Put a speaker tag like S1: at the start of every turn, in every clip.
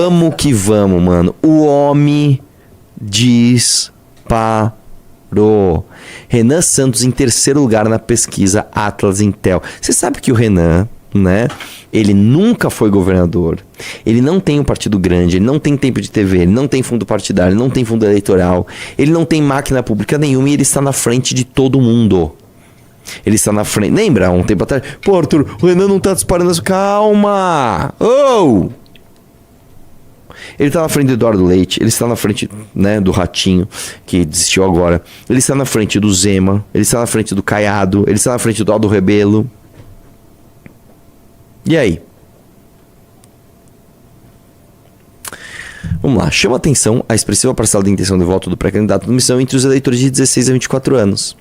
S1: Vamos que vamos, mano. O homem disparou. Renan Santos em terceiro lugar na pesquisa Atlas Intel. Você sabe que o Renan, né? Ele nunca foi governador. Ele não tem um partido grande, ele não tem tempo de TV, ele não tem fundo partidário, ele não tem fundo eleitoral, ele não tem máquina pública nenhuma e ele está na frente de todo mundo. Ele está na frente. Lembra um tempo atrás? Pô, Arthur, o Renan não tá disparando. Calma! Oh! Ele está na frente do Eduardo Leite, ele está na frente, né, do Ratinho, que desistiu agora. Ele está na frente do Zema, ele está na frente do Caiado, ele está na frente do Aldo Rebelo. E aí? Vamos lá. Chama atenção a expressiva parcela de intenção de voto do pré-candidato do Missão entre os eleitores de 16 a 24 anos,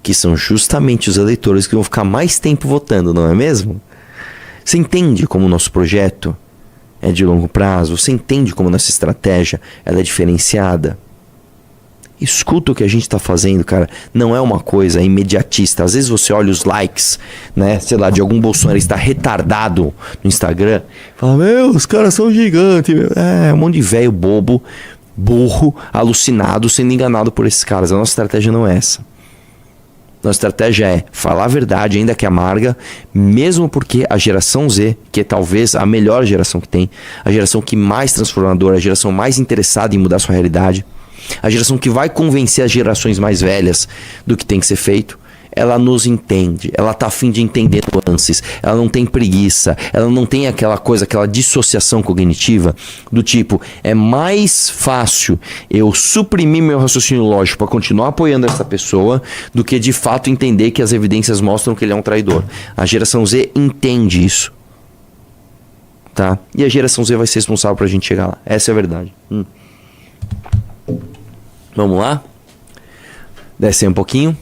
S1: que são justamente os eleitores que vão ficar mais tempo votando, não é mesmo? Você entende como o nosso projeto é de longo prazo? Você entende como nossa estratégia ela é diferenciada? Escuta o que a gente está fazendo, cara. Não é uma coisa imediatista. Às vezes você olha os likes, né, sei lá, de algum bolsonarista retardado no Instagram, fala, meu, os caras são gigantes, meu. É, um monte de velho bobo, burro, alucinado, sendo enganado por esses caras. A nossa estratégia não é essa. Nossa estratégia é falar a verdade, ainda que amarga, mesmo porque a geração Z, que é talvez a melhor geração que tem, a geração que mais transformadora, a geração mais interessada em mudar sua realidade, a geração que vai convencer as gerações mais velhas do que tem que ser feito, ela nos entende, ela tá a fim de entender nuances, ela não tem preguiça, ela não tem aquela coisa, aquela dissociação cognitiva do tipo, é mais fácil eu suprimir meu raciocínio lógico para continuar apoiando essa pessoa do que de fato entender que as evidências mostram que ele é um traidor. A geração Z entende isso, tá? E a geração Z vai ser responsável pra gente chegar lá, essa é a verdade. Vamos lá? Desce aí um pouquinho.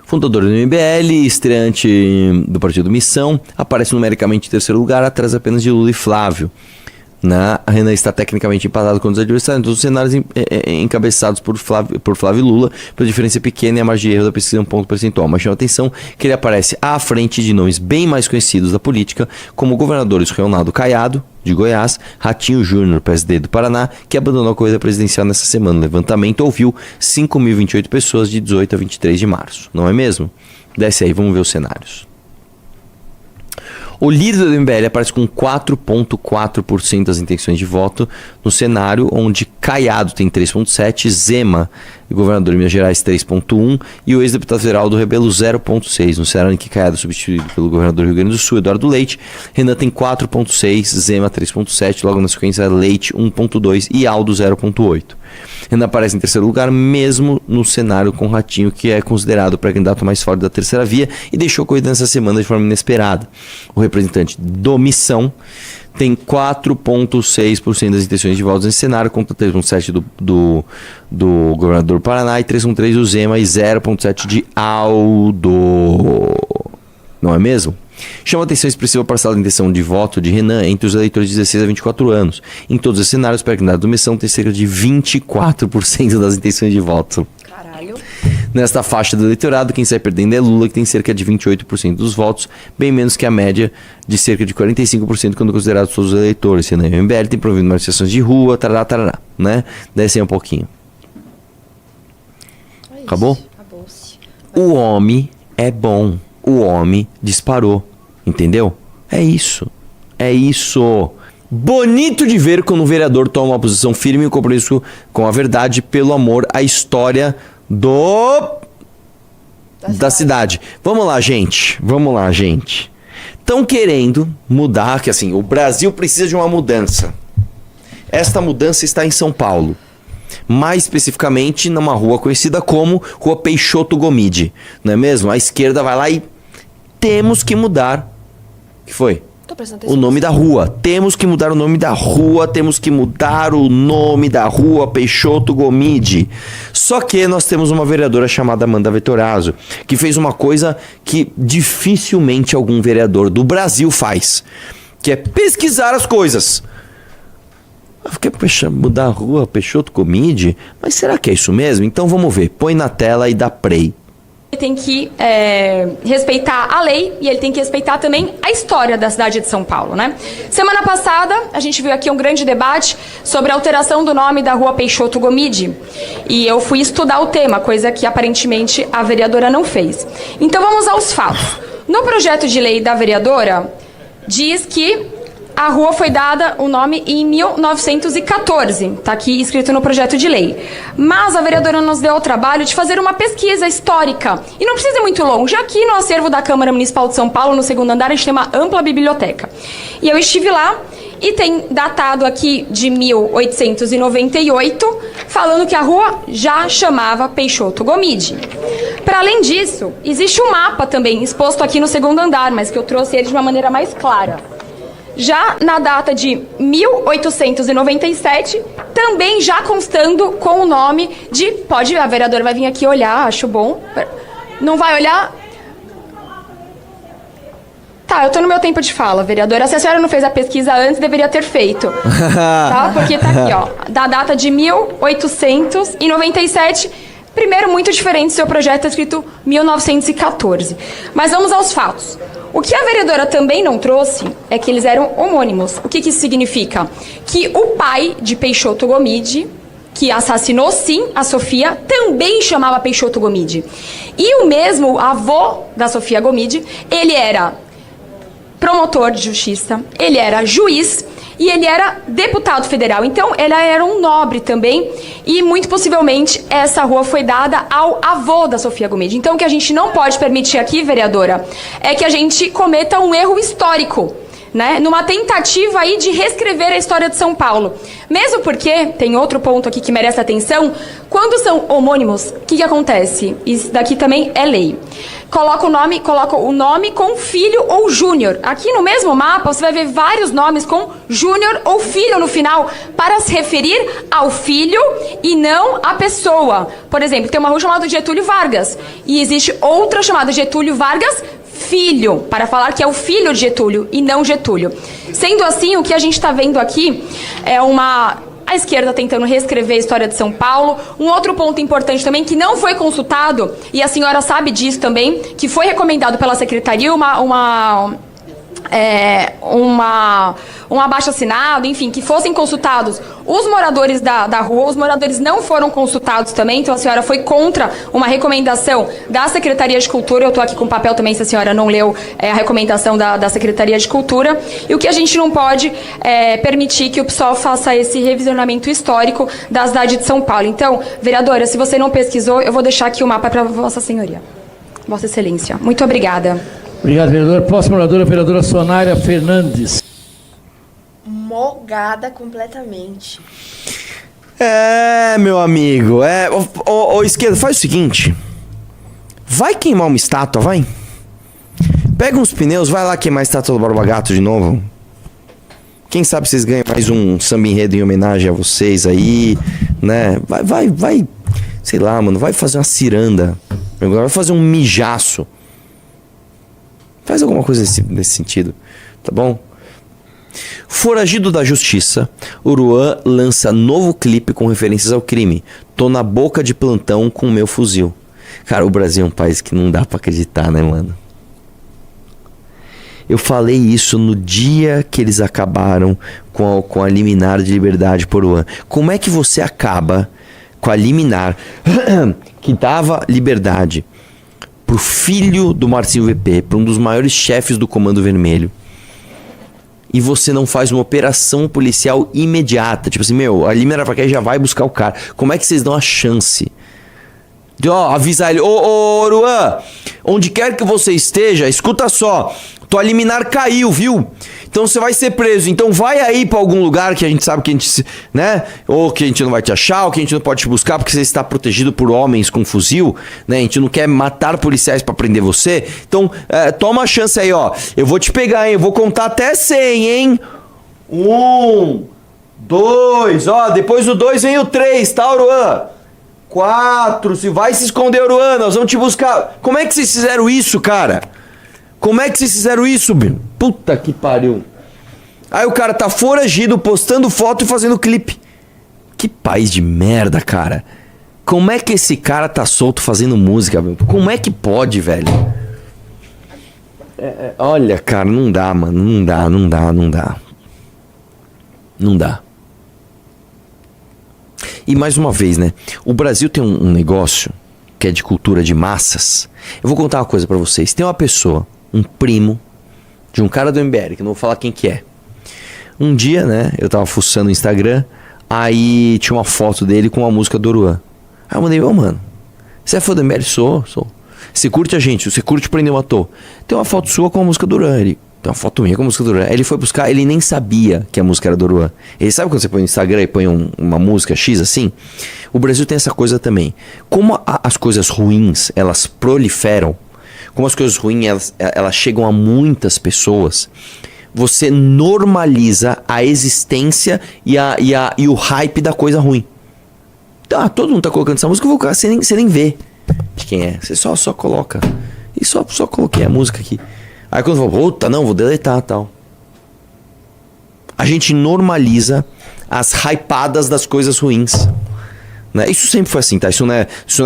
S1: Fundador do MBL, estreante do partido Missão, aparece numericamente em terceiro lugar, atrás apenas de Lula e Flávio. A Renan está tecnicamente empatado com os adversários, todos os cenários encabeçados por Flávio e Lula, pela diferença pequena e a margem de erro da pesquisa é um ponto percentual. Mas chama atenção que ele aparece à frente de nomes bem mais conhecidos da política, como o governador Ronaldo Caiado, de Goiás, Ratinho Júnior, PSD do Paraná, que abandonou a corrida presidencial nessa semana. O levantamento ouviu 5.028 pessoas de 18 a 23 de março. Não é mesmo? Desce aí, vamos ver os cenários. O líder do MBL aparece com 4,4% das intenções de voto no cenário onde Caiado tem 3,7%, Zema, governador de Minas Gerais, 3,1% e o ex-deputado federal do Rebelo, 0,6%. No cenário em que Caiado é substituído pelo governador do Rio Grande do Sul, Eduardo Leite, Renan tem 4,6%, Zema 3,7%, logo na sequência Leite 1,2% e Aldo 0,8%. Renan aparece em terceiro lugar, mesmo no cenário com Ratinho, que é considerado o pré-candidato mais forte da terceira via e deixou a corrida nessa semana de forma inesperada. O representante do Missão tem 4,6% das intenções de votos nesse cenário, contra 3,7% do governador do Paraná e 3,3% do Zema e 0,7% de Aldo. Não é mesmo? Chama a atenção a expressiva parcela de intenção de voto de Renan entre os eleitores de 16 a 24 anos. Em todos os cenários, o pré-candidato do Missão tem cerca de 24% das intenções de voto.
S2: Caralho.
S1: Nesta faixa do eleitorado, quem sai perdendo é Lula, que tem cerca de 28% dos votos, bem menos que a média de cerca de 45% quando considerados todos os eleitores. O MBL tem promovido manifestações de rua, tarará, né? Desce aí um pouquinho. Acabou?
S2: Acabou-se.
S1: O homem é bom. O homem disparou. Entendeu? É isso. É isso. Bonito de ver quando um vereador toma uma posição firme e compromisso com a verdade pelo amor à história da cidade. Vamos lá, gente. Vamos lá, gente. Estão querendo mudar, que assim, o Brasil precisa de uma mudança. Esta mudança está em São Paulo. Mais especificamente numa rua conhecida como Rua Peixoto Gomide. Não é mesmo? A esquerda vai lá e temos que mudar. O que foi? O nome da rua. Temos que mudar o nome da rua. Temos que mudar o nome da rua Peixoto Gomide. Só que nós temos uma vereadora chamada Amanda Vettorazzo, que fez uma coisa que dificilmente algum vereador do Brasil faz, que é pesquisar as coisas. Eu fiquei, mudar a rua Peixoto Gomide? Mas será que é isso mesmo? Então vamos ver. Põe na tela e dá play.
S2: Ele tem que respeitar a lei e ele tem que respeitar também a história da cidade de São Paulo, né? Semana passada, a gente viu aqui um grande debate sobre a alteração do nome da rua Peixoto Gomide. E eu fui estudar o tema, coisa que aparentemente a vereadora não fez. Então vamos aos fatos. No projeto de lei da vereadora, diz que a rua foi dada o nome em 1914, está aqui escrito no projeto de lei. Mas a vereadora nos deu o trabalho de fazer uma pesquisa histórica. E não precisa ir muito longe. Aqui no acervo da Câmara Municipal de São Paulo, no segundo andar, a gente tem uma ampla biblioteca. E eu estive lá e tem datado aqui de 1898, falando que a rua já chamava Peixoto Gomide. Para além disso, existe um mapa também exposto aqui no segundo andar, mas que eu trouxe ele de uma maneira mais clara. Já na data de 1897, também já constando com o nome de... a vereadora vai vir aqui olhar, acho bom. Não vai olhar? Tá, eu tô no meu tempo de fala, vereadora. Se a senhora não fez a pesquisa antes, deveria ter feito. Tá? Porque tá aqui, ó. Da data de 1897... Primeiro, muito diferente, seu projeto é escrito 1914. Mas vamos aos fatos. O que a vereadora também não trouxe é que eles eram homônimos. O que isso significa? Que o pai de Peixoto Gomide, que assassinou, sim, a Sofia, também chamava Peixoto Gomide. E o mesmo avô da Sofia Gomide, ele era promotor de justiça, ele era juiz e ele era deputado federal. Então, ele era um nobre também e, muito possivelmente, essa rua foi dada ao avô da Sofia Gomide. Então, o que a gente não pode permitir aqui, vereadora, é que a gente cometa um erro histórico, né? Numa tentativa aí de reescrever a história de São Paulo. Mesmo porque, tem outro ponto aqui que merece atenção, quando são homônimos, o que acontece? Isso daqui também é lei. Coloca o nome com filho ou júnior. Aqui no mesmo mapa você vai ver vários nomes com júnior ou filho no final para se referir ao filho e não à pessoa. Por exemplo, tem uma rua chamada Getúlio Vargas e existe outra chamada Getúlio Vargas Filho, para falar que é o filho de Getúlio e não Getúlio. Sendo assim, o que a gente está vendo aqui é a esquerda tentando reescrever a história de São Paulo. Um outro ponto importante também, que não foi consultado, e a senhora sabe disso também, que foi recomendado pela secretaria um abaixo-assinado, enfim, que fossem consultados os moradores da rua. Os moradores não foram consultados também, então a senhora foi contra uma recomendação da Secretaria de Cultura. Eu estou aqui com o papel também, se a senhora não leu a recomendação da Secretaria de Cultura. E o que a gente não pode permitir que o PSOL faça esse revisionamento histórico da cidade de São Paulo. Então, vereadora, se você não pesquisou, eu vou deixar aqui o mapa para Vossa Senhoria. Vossa Excelência. Muito obrigada.
S3: Obrigado, vereadora. Próxima oradora, a vereadora Sonária Fernandes.
S4: Mogada completamente.
S1: Meu amigo. Ô, esquerda, faz o seguinte. Vai queimar uma estátua, vai. Pega uns pneus, vai lá queimar a estátua do Borba Gato de novo. Quem sabe vocês ganham mais um samba enredo em homenagem a vocês aí, né? Vai. Sei lá, mano. Vai fazer uma ciranda. Vai fazer um mijaço. Faz alguma coisa nesse sentido, tá bom? Foragido da justiça, Uruan lança novo clipe com referências ao crime. Tô na boca de plantão com o meu fuzil. Cara, o Brasil é um país que não dá pra acreditar, né, mano? Eu falei isso no dia que eles acabaram com a liminar de liberdade por Uruan. Como é que você acaba com a liminar que dava liberdade pro filho do Marcinho VP, para um dos maiores chefes do Comando Vermelho, e você não faz uma operação policial imediata? Tipo assim, a liminar pra cá e já vai buscar o cara. Como é que vocês dão a chance de, avisar ele, ô Uruan, onde quer que você esteja, escuta só, tua liminar caiu, viu? Então você vai ser preso. Então vai aí pra algum lugar que a gente sabe que a gente, né? Ou que a gente não vai te achar, ou que a gente não pode te buscar porque você está protegido por homens com fuzil, né? A gente não quer matar policiais pra prender você. Então toma a chance aí, ó. Eu vou te pegar, hein? Eu vou contar até 100, hein? 1, 2, depois do 2 vem o 3, tá, Uruan? 4, se vai se esconder, Uruan, nós vamos te buscar. Como é que vocês fizeram isso, cara? Como é que vocês fizeram isso, meu? Puta que pariu. Aí o cara tá foragido, postando foto e fazendo clipe. Que país de merda, cara. Como é que esse cara tá solto fazendo música, velho? Como é que pode, velho? Olha, cara, não dá, mano. Não dá. Não dá. E mais uma vez, né? O Brasil tem um negócio que é de cultura de massas. Eu vou contar uma coisa pra vocês. Tem uma pessoa, um primo de um cara do MBL, que eu não vou falar quem que é. Um dia, né, eu tava fuçando o Instagram, aí tinha uma foto dele com uma música do Oruan. Aí eu mandei, mano, você é fã do MBL? Sou. Você curte a gente, você curte Prendeu Matou. Tem uma foto sua com a música do Oruan. Ele, tem uma foto minha com a música do Oruan. Aí ele foi buscar, ele nem sabia que a música era do Oruan. Ele sabe quando você põe no Instagram e põe uma música X assim? O Brasil tem essa coisa também. Como as coisas ruins, elas proliferam, como as coisas ruins, elas chegam a muitas pessoas, você normaliza a existência e o hype da coisa ruim. Então, todo mundo tá colocando essa música, eu vou colocar, você nem vê de quem é. Você só coloca. E só coloquei a música aqui. Aí quando eu falo, puta, não, vou deletar e tal. A gente normaliza as hypadas das coisas ruins. Né? Isso sempre foi assim, tá? Isso não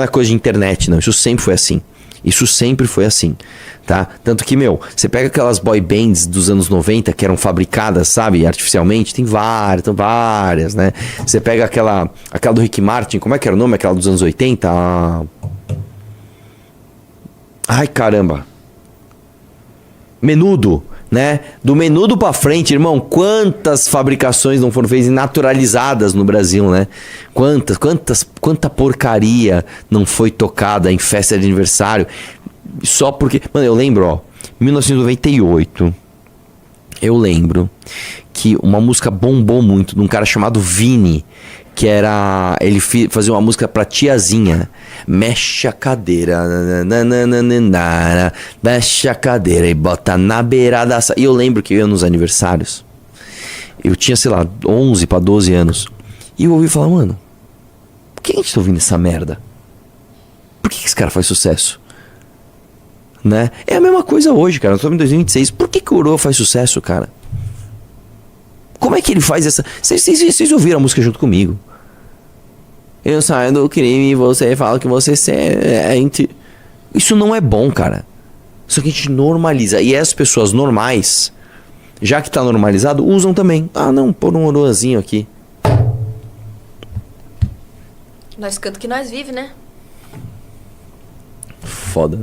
S1: é coisa de internet, não. Isso sempre foi assim. Isso sempre foi assim, tá? Tanto que, você pega aquelas boy bands dos anos 90 que eram fabricadas, sabe, artificialmente, tem várias, né? Você pega aquela do Rick Martin, como é que era o nome? Aquela dos anos 80? Ai, caramba. Menudo, né? Do Menudo pra frente, irmão, quantas fabricações não foram feitas e naturalizadas no Brasil, né? Quanta porcaria não foi tocada em festa de aniversário só porque... Mano, eu lembro, 1998, eu lembro que uma música bombou muito de um cara chamado Vini, que era... Ele fazia uma música pra tiazinha. Mexe a cadeira, mexe a cadeira e bota na beirada. E eu lembro que eu ia nos aniversários. Eu tinha, sei lá, 11 pra 12 anos. E eu ouvi falar, mano, por que a gente tá ouvindo essa merda? Por que esse cara faz sucesso? Né? É a mesma coisa hoje, cara. Nós estamos em 2026. Por que o Oruan faz sucesso, cara? Como é que ele faz essa... Vocês ouviram a música junto comigo? Eu saio do crime e você fala que você sente... Isso não é bom, cara. Só que a gente normaliza. E as pessoas normais, já que tá normalizado, usam também. Ah, não, pôr um Oruanzinho aqui.
S4: Nós canta que nós vive, né?
S1: Foda.